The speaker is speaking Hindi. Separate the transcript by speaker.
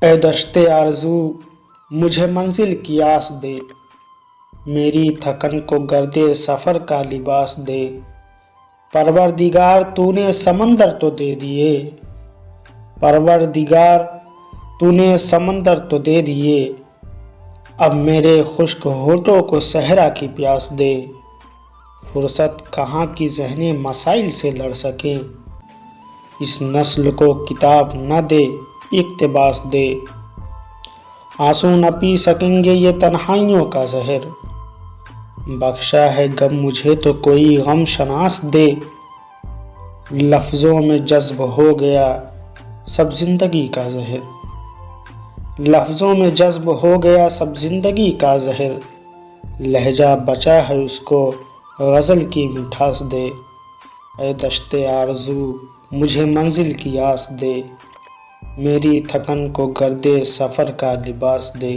Speaker 1: ए दश्ते आरज़ू मुझे मंजिल की आस दे, मेरी थकन को गर्दे सफ़र का लिबास दे। परवरदिगार तूने समंदर तो दे दिए, परवरदिगार तूने समंदर तो दे दिए, अब मेरे खुश्क होठों को सहरा की प्यास दे। फुर्सत कहाँ की ज़हने मसाइल से लड़ सकें, इस नस्ल को किताब न दे इक़्तिबास दे। आंसू न पी सकेंगे ये तन्हाइयों का ज़हर, बख्शा है गम मुझे तो कोई गम शनास दे। लफ्ज़ों में जज्ब हो गया सब ज़िंदगी का ज़हर, लफ्ज़ों में जज्ब हो गया सब ज़िंदगी का ज़हर। लहजा बचा है उसको गज़ल की मिठास दे। ए दश्ते आरज़ू मुझे मंजिल की आस दे, मेरी थकन को गर्दे सफ़र का लिबास दे।